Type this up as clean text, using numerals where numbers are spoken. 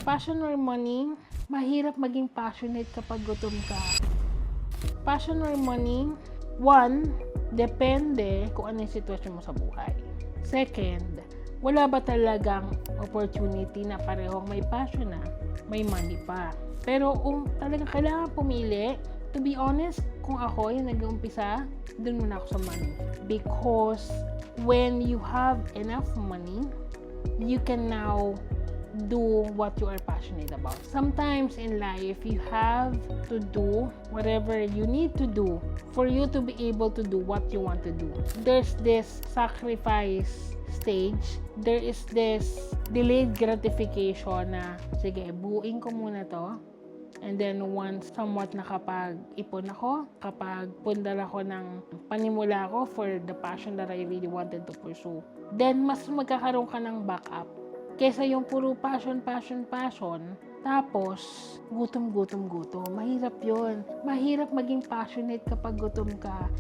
Passion or money, mahirap maging passionate kapag gutom ka. Passion or money, one, depende kung ano yung sitwasyon mo sa buhay. Second, wala ba talagang opportunity na parehong may passion na, may money pa. Pero kung talagang kailangan pumili, to be honest, kung ako yung nag-uumpisa, dun muna ako sa money. Because when you have enough money, you can now do what you are passionate about. Sometimes in life, you have to do whatever you need to do for you to be able to do what you want to do. There's this sacrifice stage. There is this delayed gratification na, sige, buuin ko muna to. And then once somewhat nakapag-ipon ako, kapag pundar ako ng panimula ko for the passion that I really wanted to pursue, then mas magkakaroon ka ng backup. Kesa yung puro passion, tapos gutom. Mahirap yun. Mahirap maging passionate kapag gutom ka.